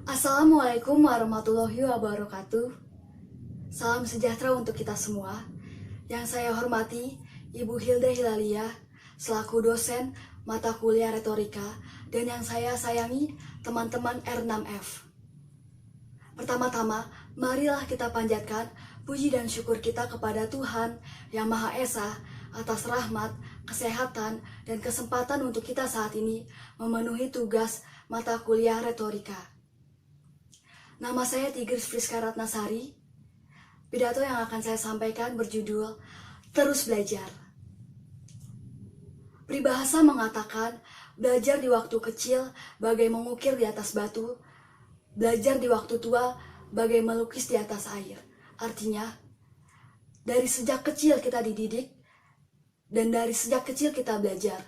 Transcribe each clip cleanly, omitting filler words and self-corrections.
Assalamualaikum warahmatullahi wabarakatuh. Salam sejahtera untuk kita semua. Yang saya hormati, Ibu Hilda Hilalia, selaku dosen mata kuliah retorika, dan yang saya sayangi, teman-teman R6F. Pertama-tama, marilah kita panjatkan puji dan syukur kita kepada Tuhan Yang Maha Esa atas rahmat, kesehatan, dan kesempatan untuk kita saat ini memenuhi tugas mata kuliah retorika. Nama saya Tigris Friska Ratnasari. Pidato yang akan saya sampaikan berjudul Terus Belajar. Peribahasa mengatakan, belajar di waktu kecil bagai mengukir di atas batu, belajar di waktu tua bagai melukis di atas air. Artinya, dari sejak kecil kita dididik, dan dari sejak kecil kita belajar.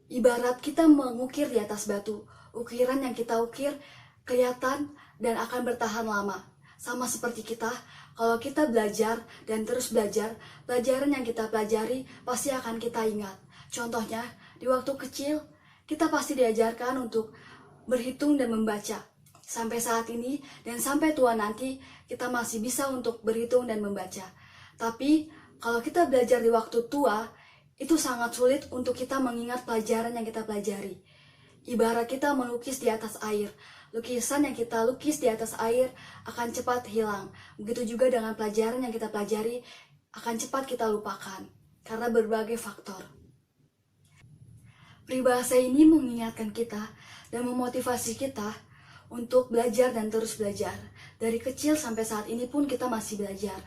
Ibarat kita mengukir di atas batu, ukiran yang kita ukir kelihatan dan akan bertahan lama. Sama seperti kita, kalau kita belajar dan terus belajar, pelajaran yang kita pelajari pasti akan kita ingat. Contohnya, di waktu kecil, kita pasti diajarkan untuk berhitung dan membaca. Sampai saat ini dan sampai tua nanti, kita masih bisa untuk berhitung dan membaca. Tapi, kalau kita belajar di waktu tua, itu sangat sulit untuk kita mengingat pelajaran yang kita pelajari. Ibarat kita melukis di atas air. Lukisan yang kita lukis di atas air akan cepat hilang. Begitu juga dengan pelajaran yang kita pelajari akan cepat kita lupakan karena berbagai faktor. Peribahasa ini mengingatkan kita dan memotivasi kita untuk belajar dan terus belajar. Dari kecil sampai saat ini pun kita masih belajar.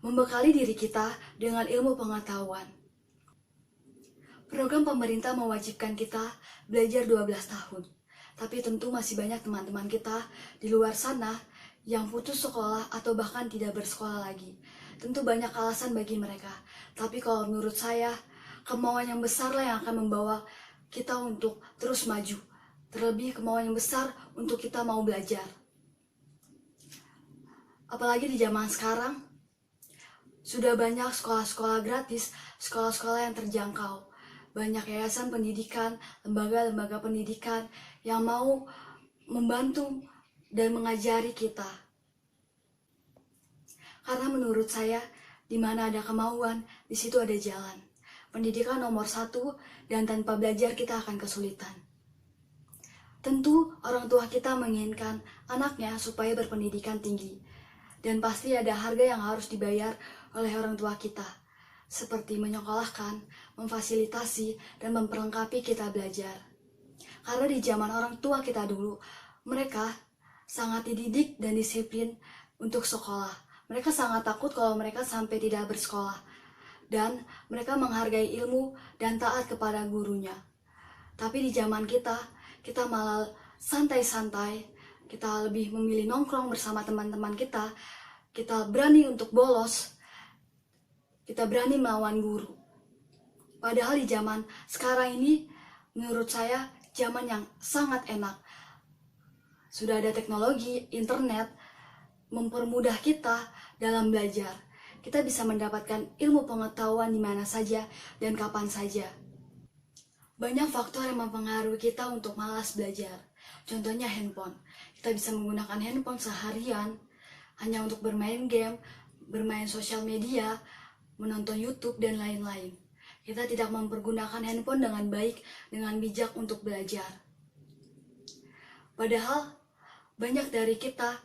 Membekali diri kita dengan ilmu pengetahuan. Program pemerintah mewajibkan kita belajar 12 tahun. Tapi tentu masih banyak teman-teman kita di luar sana yang putus sekolah atau bahkan tidak bersekolah lagi. Tentu banyak alasan bagi mereka. Tapi kalau menurut saya, kemauan yang besarlah yang akan membawa kita untuk terus maju. Terlebih kemauan yang besar untuk kita mau belajar. Apalagi di zaman sekarang, sudah banyak sekolah-sekolah gratis, sekolah-sekolah yang terjangkau. Banyak yayasan pendidikan, lembaga-lembaga pendidikan yang mau membantu dan mengajari kita. Karena menurut saya, di mana ada kemauan, di situ ada jalan. Pendidikan nomor 1 dan tanpa belajar kita akan kesulitan. Tentu orang tua kita menginginkan anaknya supaya berpendidikan tinggi. Dan pasti ada harga yang harus dibayar oleh orang tua kita. Seperti menyekolahkan, memfasilitasi, dan memperlengkapi kita belajar. Karena di zaman orang tua kita dulu, mereka sangat dididik dan disiplin untuk sekolah. Mereka sangat takut kalau mereka sampai tidak bersekolah. Dan mereka menghargai ilmu dan taat kepada gurunya. Tapi di zaman kita malah santai-santai, kita lebih memilih nongkrong bersama teman-teman kita berani untuk bolos, kita berani melawan guru. Padahal di zaman sekarang ini, menurut saya, zaman yang sangat enak. Sudah ada teknologi, internet, mempermudah kita dalam belajar. Kita bisa mendapatkan ilmu pengetahuan di mana saja dan kapan saja. Banyak faktor yang mempengaruhi kita untuk malas belajar. Contohnya handphone. Kita bisa menggunakan handphone seharian hanya untuk bermain game, bermain sosial media, menonton YouTube, dan lain-lain. Kita tidak mempergunakan handphone dengan baik, dengan bijak untuk belajar. Padahal, banyak dari kita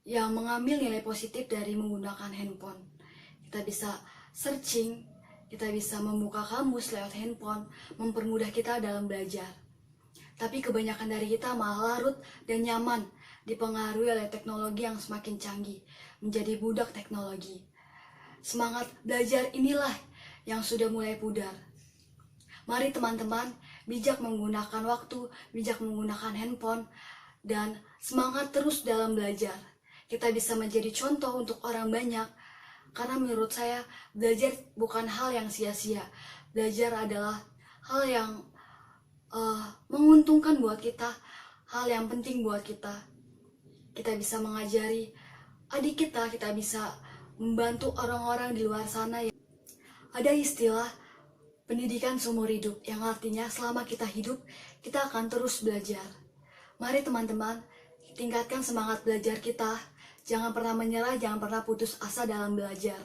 yang mengambil nilai positif dari menggunakan handphone. Kita bisa searching, kita bisa membuka kamus lewat handphone, mempermudah kita dalam belajar. Tapi kebanyakan dari kita malah larut dan nyaman, dipengaruhi oleh teknologi yang semakin canggih, menjadi budak teknologi. Semangat belajar inilah yang sudah mulai pudar. Mari teman-teman, bijak menggunakan waktu, bijak menggunakan handphone, dan semangat terus dalam belajar. Kita bisa menjadi contoh untuk orang banyak, karena menurut saya, belajar bukan hal yang sia-sia. Belajar adalah hal yang menguntungkan buat kita, hal yang penting buat kita. Kita bisa mengajari adik kita bisa membantu orang-orang di luar sana. Ada istilah pendidikan seumur hidup, yang artinya selama kita hidup, kita akan terus belajar. Mari teman-teman, tingkatkan semangat belajar kita. Jangan pernah menyerah, jangan pernah putus asa dalam belajar.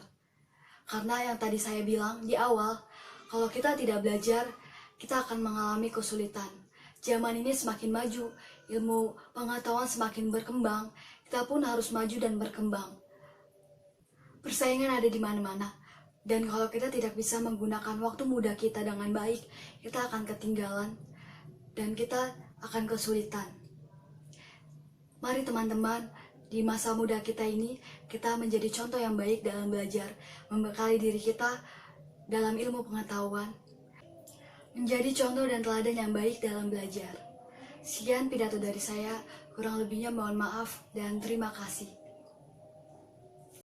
Karena yang tadi saya bilang di awal, kalau kita tidak belajar, kita akan mengalami kesulitan. Zaman ini semakin maju, ilmu pengetahuan semakin berkembang, kita pun harus maju dan berkembang. Persaingan ada di mana-mana, dan kalau kita tidak bisa menggunakan waktu muda kita dengan baik, kita akan ketinggalan, dan kita akan kesulitan. Mari teman-teman, di masa muda kita ini, kita menjadi contoh yang baik dalam belajar, membekali diri kita dalam ilmu pengetahuan, menjadi contoh dan teladan yang baik dalam belajar. Sekian pidato dari saya, kurang lebihnya mohon maaf dan terima kasih.